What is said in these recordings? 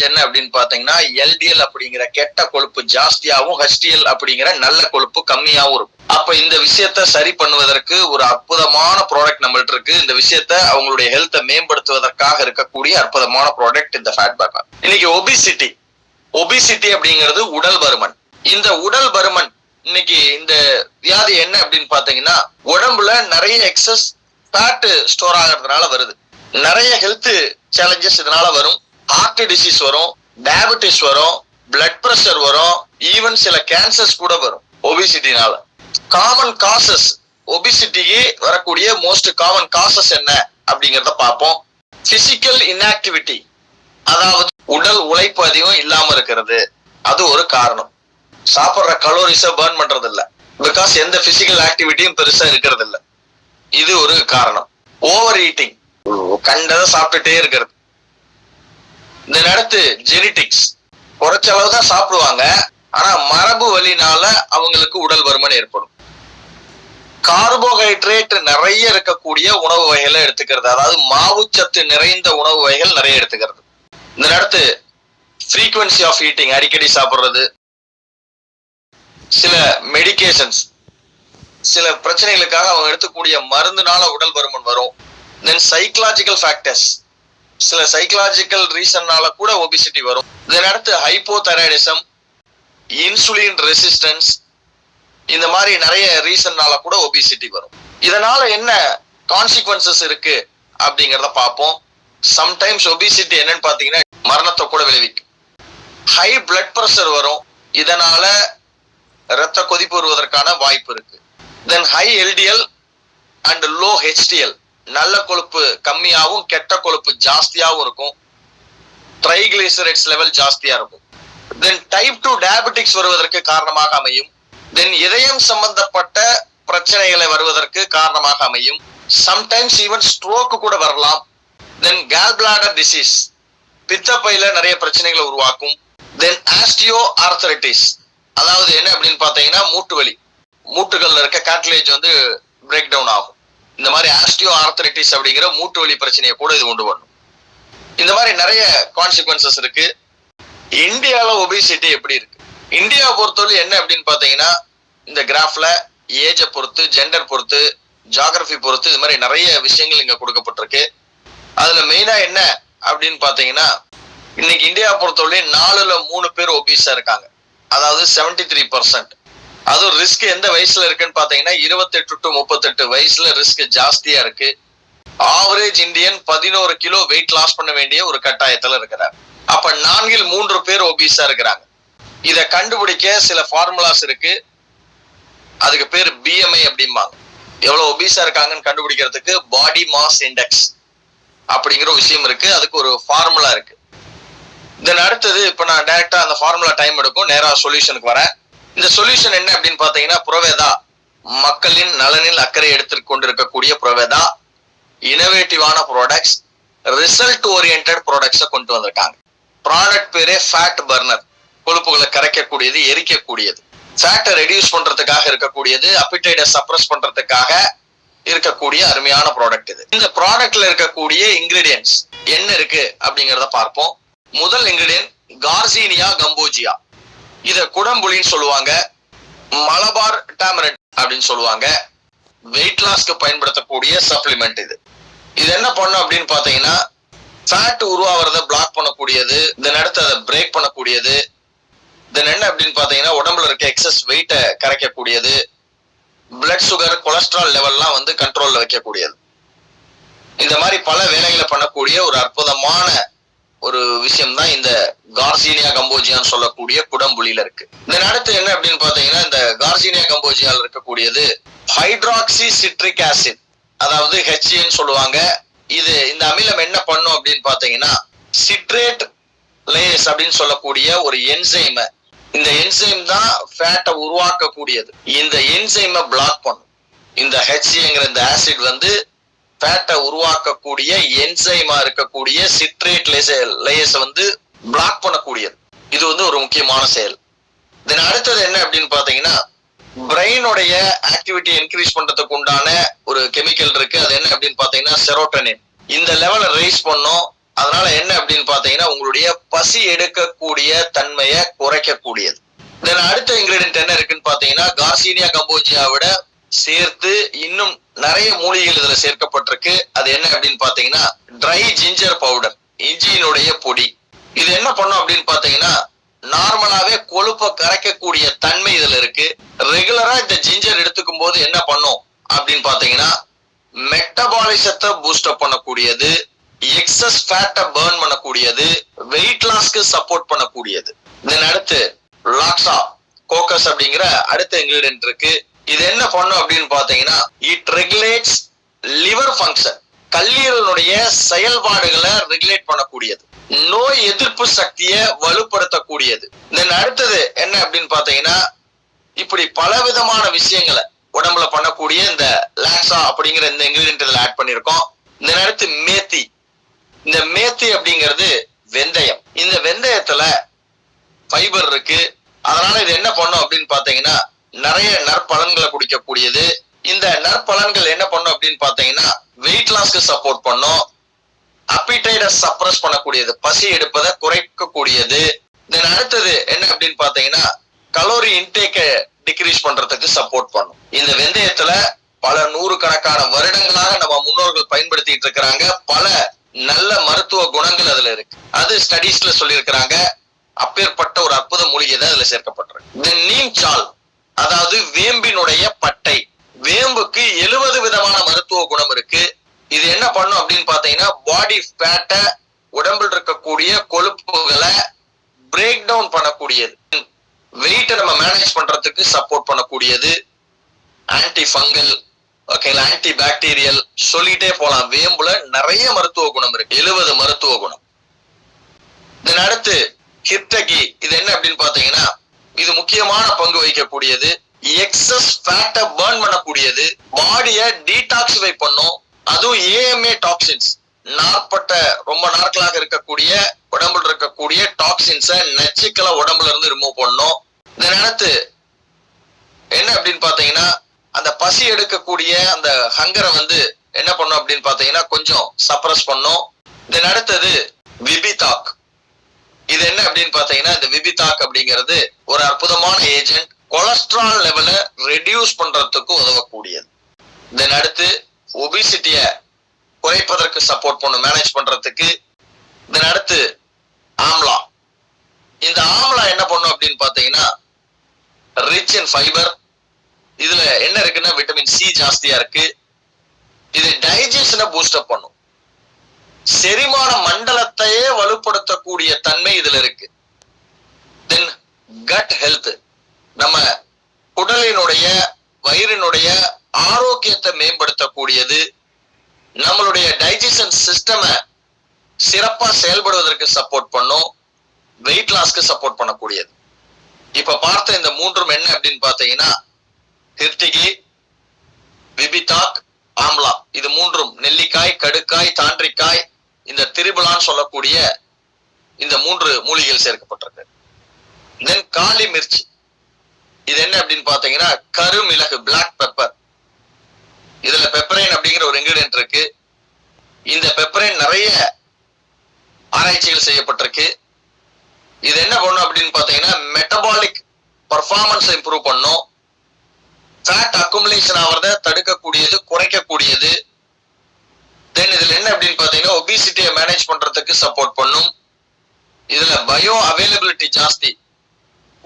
Challenge என்ன அப்படின்னு பாத்தீங்கன்னா எல்டிஎல் அப்படிங்கிற கெட்ட கொழுப்பு ஜாஸ்தியாகவும் ஹெச்டிஎல் அப்படிங்கிற நல்ல கொழுப்பு கம்மியாகவும் இருக்கும். அப்ப இந்த விஷயத்த சரி பண்ணுவதற்கு ஒரு அற்புதமான ப்ராடக்ட் நம்மள்ட்ட இருக்கு. இந்த விஷயத்த அவங்களுடைய ஹெல்த்தை மேம்படுத்துவதற்காக இருக்கக்கூடிய அற்புதமான ப்ராடக்ட் இந்த ஃபேட் பர்னர். இன்னைக்கு ஒபிசிட்டி அப்படிங்கிறது உடல் பருமன். இந்த உடல் பருமன் இன்னைக்கு இந்த வியாதி என்ன அப்படின்னு பாத்தீங்கன்னா உடம்புல நிறைய எக்ஸஸ் ஃபேட் ஸ்டோர் ஆகிறதுனால வருது. நிறைய ஹெல்த் சேலஞ்சஸ் இதனால வரும். ஹார்ட் டிசீஸ் வரும், டயபெட்டிஸ் வரும், பிளட் பிரஷர் வரும், ஈவன் சில கேன்சர்ஸ் கூட வரும் ஒபிசிட்டினால. காமன் காசஸ், ஒபிசிட்டிக்கு வரக்கூடிய மோஸ்ட் காமன் காசஸ் என்ன அப்படிங்கறத பார்ப்போம். பிசிக்கல் இன்ஆக்டிவிட்டி, அதாவது உடல் உழைப்பு அதிகம் இல்லாம இருக்கிறது, அது ஒரு காரணம். சாப்பிட்ற கலோரிஸ பர்ன் பண்றது இல்ல, பிகாஸ் எந்த பிசிக்கல் ஆக்டிவிட்டியும் பெருசா இருக்கிறது இல்ல, இது ஒரு காரணம். ஓவர் ஈட்டிங், கண்டதை சாப்பிட்டுட்டே இருக்கிறது. இந்த நேரத்து ஜெனடிக்ஸ், குறைச்சளவு தான் சாப்பிடுவாங்க, ஆனா மரபு வழினால அவங்களுக்கு உடல் பருமன் ஏற்படும். கார்போஹைட்ரேட் நிறைய இருக்கக்கூடிய உணவு வகைகளை எடுத்துக்கிறது, அதாவது மாவுச்சத்து நிறைந்த உணவு வகைகள் நிறைய எடுத்துக்கிறது. இந்த நேரத்து ஃப்ரீக்வன்சி ஆஃப் ஈட்டிங், அடிக்கடி சாப்பிடுறது, சில மெடிகேஷன்ஸ், சில பிரச்சனைகளுக்காக அவங்க எடுத்துக்கூடிய மருந்துனால உடல் பருமன் வரும். தென் சைக்கலாஜிக்கல் ஃபேக்டர்ஸ், சில சைக்கலாஜிக்கல் ரீசன்னால கூட ஒபிசிட்டி வரும். இதன் அடுத்து ஹைப்போதைராய்டிசம், இன்சுலின் ரெசிஸ்டன்ஸ், இந்த மாதிரி நிறைய ரீசன்னால கூட ஒபிசிட்டி வரும். இதனால என்ன கான்சிக்வன்சஸ் இருக்கு அப்படிங்கிறத பார்ப்போம். சம்டைம்ஸ் ஒபிசிட்டி என்னன்னு பாத்தீங்கன்னா மரணத்தை கூட விளைவிக்கும். ஹை பிளட் பிரஷர் வரும், இதனால இரத்த கொதிப்பு வருவதற்கான வாய்ப்பு இருக்கு. Then high LDL and low HDL, நல்ல கொழுப்பு கம்மியாகவும் கெட்ட கொழுப்பு ஜாஸ்தியாகவும் இருக்கும். ட்ரைகிளிசரைட்ஸ் லெவல் ஜாஸ்தியா இருக்கும். தென் டைப் 2 டயபெட்டிக்ஸ் வருவதற்கு காரணமாக அமையும். தென் இதயம் சம்பந்தப்பட்ட பிரச்சனைகளை வருவதற்கு காரணமாக அமையும். சம்டைம்ஸ் ஈவன் ஸ்ட்ரோக் கூட வரலாம். தென் கேல் பிளாடர் டிசீஸ், பித்தப்பையில நிறைய பிரச்சனைகளை உருவாக்கும். தென் ஆஸ்டியோ ஆர்த்தரைட்டிஸ், அதாவது என்ன அப்படின்னு பாத்தீங்கன்னா மூட்டு வலி, மூட்டுகள்ல இருக்க கார்ட்லேஜ் வந்து பிரேக் டவுன் ஆகும். இந்த மாதிரி ஆஸ்டியோ ஆர்த்தரைட்டிஸ் அப்படிங்கிற மூட்டு வலி பிரச்சனையை கூட இது கொண்டு வரணும். இந்த மாதிரி நிறைய கான்சிக்வன்சஸ் இருக்கு. இந்தியாவில் ஒபிசிட்டி எப்படி இருக்கு? இந்தியாவை பொறுத்தவரை என்ன அப்படின்னு பாத்தீங்கன்னா இந்த கிராஃப்ல ஏஜை பொறுத்து, ஜெண்டர் பொறுத்து, ஜியாகிரபி பொறுத்து இது மாதிரி நிறைய விஷயங்கள் இங்க கொடுக்கப்பட்டிருக்கு. அதுல மெயினா என்ன அப்படின்னு பாத்தீங்கன்னா இன்னைக்கு இந்தியாவை பொறுத்தவரை 4ல் 3 பேர் ஒபிஸா இருக்காங்க, அதாவது 73%. அதுவும் ரிஸ்க் எந்த வயசுல இருக்குன்னு பாத்தீங்கன்னா 28 to 38 வயசுல ரிஸ்க் ஜாஸ்தியா இருக்கு. Average Indian 11 kilo weight loss பண்ண வேண்டிய ஒரு கட்டாயத்துல இருக்கிறார். அப்ப 4ல் 3 பேர் ஒபிஸா இருக்கிறாங்க. இத கண்டுபிடிக்க சில ஃபார்முலாஸ் இருக்கு. அதுக்கு பேர் பிஎம்ஐ அப்படிம்பாங்க. எவ்வளவு ஒபிஸா இருக்காங்கன்னு கண்டுபிடிக்கிறதுக்கு பாடி மாஸ் இண்டெக்ஸ் அப்படிங்கிற விஷயம் இருக்கு. அதுக்கு ஒரு ஃபார்முலா இருக்கு. தென் அடுத்தது இப்ப நான் டைரக்டா அந்த ஃபார்முலா டைம் எடுக்கும், நேரா சொல்யூஷனுக்கு வரேன். இந்த சொல்யூஷன் என்ன அப்படின்னு பாத்தீங்கன்னா புரோவேதா, மக்களின் நலனில் அக்கறை எடுத்து கொண்டிருக்கக்கூடிய புரோவேதா இனோவேட்டிவான ப்ராடக்ட்ஸ், ரிசல்ட் ஓரியன்டட் ப்ராடக்ட்ஸை கொண்டு வந்திருக்காங்க. ப்ராடக்ட் பேரே ஃபேட் பர்னர், கொழுப்புகளை கரைக்கக்கூடியது, எரிக்கக்கூடியது, ஃபேட்டை ரெடியூஸ் பண்றதுக்காக இருக்கக்கூடியது, அப்பிடைட்டை சப்ரஸ் பண்றதுக்காக இருக்கக்கூடிய அருமையான ப்ராடக்ட் இது. இந்த ப்ராடக்ட்ல இருக்கக்கூடிய இன்கிரீடியன்ஸ் என்ன இருக்கு அப்படிங்கிறத பார்ப்போம். முதல் இன்கிரீடியன்ட் கார்சினியா கம்போஜியா, இத குடம்புலின்னு சொல்லுவாங்க, மலபார் டாமரண்ட் அப்படின்னு சொல்லுவாங்க. வெயிட் லாஸ்க்கு பயன்படுத்தக்கூடிய சப்ளிமெண்ட் இது. இது என்ன பண்ணும் அப்படின்னு பாத்தீங்கன்னா ஃபேட் உருவாகிறத பிளாக் பண்ணக்கூடியது, இதன் அடுத்து அதை பிரேக் பண்ணக்கூடியது. தென் என்ன அப்படின்னு பாத்தீங்கன்னா உடம்புல இருக்க எக்ஸஸ் வெயிட்டை கரைக்கக்கூடியது, பிளட் சுகர், கொலஸ்ட்ரால் லெவல்லாம் வந்து கண்ட்ரோல்ல வைக்கக்கூடியது. இந்த மாதிரி பல வேலைகளை பண்ணக்கூடிய ஒரு அற்புதமான ஒரு விஷயம் தான் இந்த கார்சினியா கம்போஜியான்னு சொல்லக்கூடிய குடம்புலியில இருக்கு. இதன் அடுத்து என்ன அப்படின்னு பாத்தீங்கன்னா இந்த கார்சினியா கம்போஜியால இருக்கக்கூடியது ஹைட்ராக்சி சிட்ரிக் ஆசிட், அதாவது HCN சொல்லுவாங்க. இது இந்த அமிலம் என்ன பண்ணும் அப்படின்னு பாத்தீங்கன்னா சிட்ரேட் லேஸ் அப்படின்னு சொல்லக்கூடிய ஒரு என்சைம், இந்த என்சைம் தான் ஃபேட்டை உருவாக்கக்கூடியது. இந்த என்சைமை பிளாக் பண்ணும். இந்த HCNங்கிற இந்த ஆசிட் வந்து ஃபேட்டை உருவாக்கக்கூடிய என்சைமா இருக்கக்கூடிய சிட்ரேட் லேஸ் வந்து பிளாக் பண்ணக்கூடியது. இது வந்து ஒரு முக்கியமான செயல். தென் அடுத்தது என்ன அப்படின்னு பாத்தீங்கன்னா பிரெயினுடைய ஆக்டிவிட்டி இன்க்ரீஸ் பண்றதுக்கு உண்டான ஒரு கெமிக்கல் இருக்கு. அது என்ன அப்படின்னு பாத்தீங்கன்னா செரோட்டோனின். இந்த லெவலை ரைஸ் பண்ணும். அதனால என்ன அப்படின்னு பாத்தீங்கன்னா உங்களுடைய பசி எடுக்கக்கூடிய தன்மையை குறைக்கக்கூடியது. தென் அடுத்த இன்கிரீடியன்ட் என்ன இருக்குன்னு பாத்தீங்கன்னா கார்சினியா கம்போஜியாவிட சேர்த்து இன்னும் நிறைய மூலிகைகள் இதுல சேர்க்கப்பட்டிருக்கு. அது என்ன அப்படின்னு பாத்தீங்கன்னா ட்ரை ஜிஞ்சர் பவுடர், இஞ்சியினுடைய பொடி. இது என்ன பண்ணும் அப்படின்னு பாத்தீங்கன்னா நார்மலாவே கொழுப்பை கரைக்கக்கூடிய தன்மை இதுல இருக்கு. ரெகுலரா இந்த ஜிஞ்சர் எடுத்துக்கும் போது என்ன பண்ணும் அப்படின்னு பாத்தீங்கன்னா மெட்டபாலிசத்தை பூஸ்ட் அப் பண்ணக்கூடியது, எக்ஸஸ் ஃபேட்டை பர்ன் பண்ணக்கூடியது, வெயிட் லாஸ்க்கு சப்போர்ட் பண்ணக்கூடியது. தென் அடுத்து லாக்ஸா கோகஸ் அப்படிங்கிற அடுத்த இன்கிரீடியன்ட் இருக்கு. இது என்ன பண்ணும் அப்படின்னு பாத்தீங்கன்னா இட் ரெகுலேட்ஸ் லிவர் ஃபங்க்ஷன், கல்லீரலுடைய செயல்பாடுகளை ரெகுலேட் பண்ணக்கூடியது, நோய் எதிர்ப்பு சக்தியை வலுப்படுத்தக்கூடியது. தென் அடுத்தது என்ன அப்படின்னு பாத்தீங்கன்னா இப்படி பலவிதமான விஷயங்களை உடம்புல பண்ணக்கூடிய இந்த லாக்ஸா அப்படிங்கிற இந்த இன்கிரீடியன்ட் ஆட் பண்ணிருக்கோம். இந்த அடுத்து மேத்தி. இந்த மேத்தி அப்படிங்கிறது வெந்தயம். இந்த வெந்தயத்துல ஃபைபர் இருக்கு. அதனால இது என்ன பண்ணும் அப்படின்னு பாத்தீங்கன்னா நிறைய நற்பலன்களை குடிக்கக்கூடியது. இந்த நற்பலன்கள் என்ன பண்ணும் அப்படின்னு பாத்தீங்கன்னா வெயிட் லாஸ்க்கு சப்போர்ட் பண்ணும், அப்பிடைட்டை சப்ரஸ் பண்ணக்கூடியது, பசி எடுப்பதை குறைக்கக்கூடியது. தென் அடுத்தது என்ன அப்படின்னு பாத்தீங்கன்னா கலோரி இன்டேக்கை டிக்ரீஸ் பண்றதுக்கு சப்போர்ட் பண்ணும். இந்த வெந்தயத்துல பல நூறுக்கணக்கான வருடங்களாக நம்ம முன்னோர்கள் பயன்படுத்திட்டு இருக்கிறாங்க. பல நல்ல மருத்துவ குணங்கள் அதுல இருக்கு. அது ஸ்டடீஸ்ல சொல்லியிருக்கிறாங்க. அப்பேற்பட்ட ஒரு அற்புத மூலிகை தான் அதுல சேர்க்கப்பட்டிருக்கு. நீம் சால், அதாவது வேம்பினுடைய பட்டை. வேம்புக்கு 70 விதமான மருத்துவ குணம் இருக்கு. இது என்ன பண்ணும் அப்படின்னு பாத்தீங்கன்னா பாடி ஃபேட்டை, உடம்பில் இருக்கக்கூடிய கொழுப்புகளை பிரேக் டவுன் பண்ணக்கூடியது, வெயிட்டை நம்ம மேனேஜ் பண்றதுக்கு சப்போர்ட் பண்ணக்கூடியது, ஆன்டி ஃபங்கல், ஓகேங்களா, ஆன்டி பாக்டீரியல், சொல்லிட்டே போலாம். வேம்புல நிறைய மருத்துவ குணம் இருக்கு, 70 மருத்துவ குணம். இதன் அடுத்து ஹிர்டகி. இது என்ன அப்படின்னு பாத்தீங்கன்னா இது முக்கியமான பங்கு வகிக்கக்கூடியது, எக்ஸஸ் ஃபேட்டை பர்ன் பண்ணக்கூடியது, பாடியை டீடாக்சிஃபை பண்ணும். அதுவும் ஏஎம்ஏ டாக்ஸின்ஸ், நாட்பட்ட ரொம்ப நாட்களாக இருக்கக்கூடிய உடம்புல இருக்கக்கூடிய டாக்ஸின்ஸை, நச்சுக்களை உடம்புல இருந்து ரிமூவ் பண்ணும். இதன் அடுத்து என்ன அப்படின்னு பாத்தீங்கன்னா அந்த பசி எடுக்கக்கூடிய அந்த ஹங்கரை என்ன பண்ணும் அப்படின்னு பாத்தீங்கன்னா கொஞ்சம் சப்ரஸ் பண்ணும். இதன் அடுத்தது விபிதாக். இது என்ன அப்படின்னு பாத்தீங்கன்னா இந்த விபிதாக் அப்படிங்கிறது ஒரு அற்புதமான ஏஜென்ட், கொலஸ்ட்ரால் லெவலை ரெடியூஸ் பண்றதுக்கு உதவக்கூடியது. இதன் அடுத்து ஒபிசிட்டிய குறைப்பதற்கு சப்போர்ட் பண்ணும், மேனேஜ் பண்றதுக்கு. இதன் அடுத்து ஆம்லா. இந்த ஆம்லா என்ன பண்ணும் அப்படின்னு பாத்தீங்கன்னா ரிச் இன் ஃபைபர். இதுல என்ன இருக்குன்னா விட்டமின் சி ஜாஸ்தியா இருக்கு. இது டைஜஷனை பூஸ்ட் அப் பண்ணும், செரிமான மண்டலத்தையே வலுப்படுத்தக்கூடிய தன்மை இதுல இருக்கு. தென் கட் ஹெல்த், நம்ம குடலினுடைய வயிறினுடைய ஆரோக்கியத்தை மேம்படுத்தக்கூடியது, நம்மளுடைய டைஜஷன் சிஸ்டமை சிறப்பா செயல்படுவதற்கு சப்போர்ட் பண்ணும், வெயிட் லாஸ்க்கு சப்போர்ட் பண்ணக்கூடியது. இப்ப பார்த்த இந்த மூன்றும் என்ன அப்படின்னு பாத்தீங்கன்னா ஹிர்டிகி, விபிதாக், ஆம்லா. இது மூன்றும் நெல்லிக்காய், கடுக்காய், தாண்டிக்காய், இந்த திரிபுலான்னு சொல்லக்கூடிய இந்த 3 மூலிகைகள் சேர்க்கப்பட்டிருக்கு. தென் காளி மிர்ச்சி. இது என்ன அப்படின்னு பாத்தீங்கன்னா கருமிளகு, பிளாக் பெப்பர். இதுல பெப்பரைன் அப்படிங்கிற ஒரு இன்கிரிடியன்ட் இருக்கு. இந்த பெப்பரைன் நிறைய ஆராய்ச்சிகள் செய்யப்பட்டிருக்கு. இது என்ன பண்ணும் அப்படின்னு பாத்தீங்கன்னா மெட்டபாலிக் பர்ஃபார்மன்ஸ் இம்ப்ரூவ் பண்ணும், ஃபேட் அக்குமுலேஷன் ஆகிறத தடுக்கக்கூடியது, குறைக்கக்கூடியது. தென் இதுல என்ன அப்படின்னு பாத்தீங்கன்னா ஒபிசிட்டியை மேனேஜ் பண்றதுக்கு சப்போர்ட் பண்ணும். இதுல பயோ அவைலபிலிட்டி ஜாஸ்தி,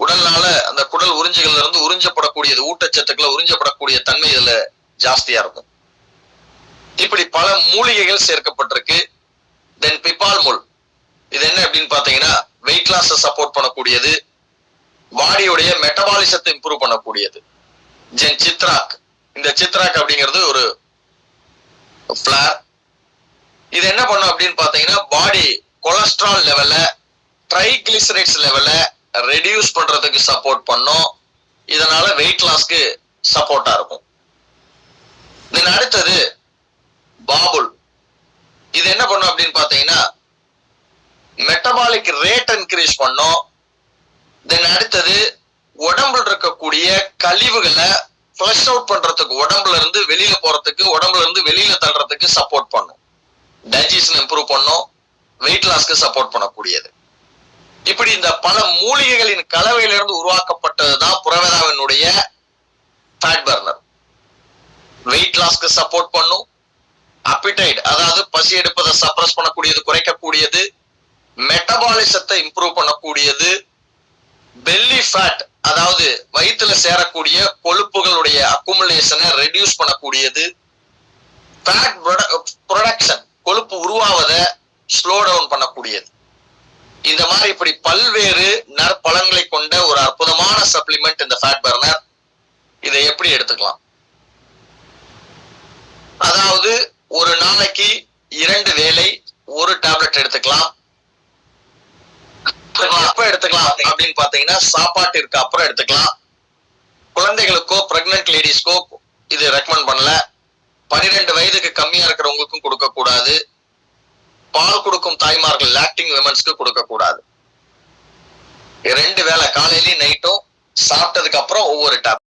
உடல்னால அந்த குடல் உறிஞ்சுகள்ல இருந்து உறிஞ்சப்படக்கூடியது, ஊட்டச்சத்துக்களை உறிஞ்சப்படக்கூடிய தன்மை இதுல ஜாஸ்தியா இருக்கும். இப்படி பல மூலிகைகள் சேர்க்கப்பட்டிருக்கு. தென் பிபால் முள். இது என்ன அப்படின்னு பாத்தீங்கன்னா வெயிட் லாஸ் சப்போர்ட் பண்ணக்கூடியது, பாடியுடைய மெட்டபாலிசத்தை இம்ப்ரூவ் பண்ணக்கூடியது. தென் சித்ராக். இந்த சித்ராக் அப்படிங்கிறது ஒரு ஃபிளார். இது என்ன பண்ணும் அப்படின்னு பாத்தீங்கன்னா பாடி கொலஸ்ட்ரால் லெவல, ட்ரைகிளிசரைட்ஸ் லெவல ரெடியூஸ் பண்றதுக்கு சப்போர்ட் பண்ணும். இதனால வெயிட் லாஸ்க்கு சப்போர்ட்டா இருக்கும். தென் அடுத்தது பாபுல். இது என்ன பண்ணும் அப்படின்னு பாத்தீங்கன்னா மெட்டபாலிக் ரேட் இன்க்ரீஸ் பண்ணும். தென் அடுத்தது உடம்புல இருக்கக்கூடிய கழிவுகளை ஃப்ளஷ் அவுட் பண்றதுக்கு, உடம்புல இருந்து வெளியில போறதுக்கு, உடம்புல இருந்து வெளியில தள்ளுறதுக்கு சப்போர்ட் பண்ணும், டைஜஷன் இம்ப்ரூவ் பண்ணும். வெயிட் லாஸ்க்கு சப்போர்ட் பண்ணக்கூடியது. இப்படி இந்த பல மூலிகைகளின் கலவையிலிருந்து உருவாக்கப்பட்டதுதான் புரவேதாவினுடைய ஃபேட் பர்னர். வெயிட் லாஸ்க்கு சப்போர்ட் பண்ணும், அப்பிடைட் அதாவது பசி எடுப்பதை சப்ரஸ் பண்ணக்கூடியது, குறைக்கக்கூடியது, மெட்டபாலிசத்தை இம்ப்ரூவ் பண்ணக்கூடியது, பெல்லி ஃபேட் அதாவது வயிற்றுல சேரக்கூடிய கொழுப்புகளுடைய அக்குமுலேஷனை ரெடியூஸ் பண்ணக்கூடியது, ஃபேட் ப்ரொடக்ஷன் கொழுப்பு உருவாவதை ஸ்லோ டவுன் பண்ணக்கூடியது. இந்த மாதிரி இப்படி பல்வேறு நற்பலன்களை கொண்ட ஒரு அற்புதமான சப்ளிமெண்ட் இந்த ஃபேட் பர்னர். இதை எப்படி எடுத்துக்கலாம்? அதாவது ஒரு நாளைக்கு 2 வேளை ஒரு டேப்லெட் எடுத்துக்கலாம். எப்ப எடுத்துக்கலாம் அப்படின்னு பாத்தீங்கன்னா சாப்பாட்டிற்கு அப்புறம் எடுத்துக்கலாம். குழந்தைகளுக்கோ பிரெக்னன்ட் லேடிஸ்க்கோ இது ரெக்கமெண்ட் பண்ணல. 12 வயதுக்கு கம்மியா இருக்கிறவங்களுக்கும் கொடுக்க கூடாது. பால் கொடுக்கும் தாய்மார்கள் லாக்டிங் விமன்ஸ்க்கு கொடுக்க கூடாது. 2 வேளை காலையிலயும் நைட்டும் சாப்பிட்டதுக்கு அப்புறம் ஒவ்வொரு டேப்லெட்.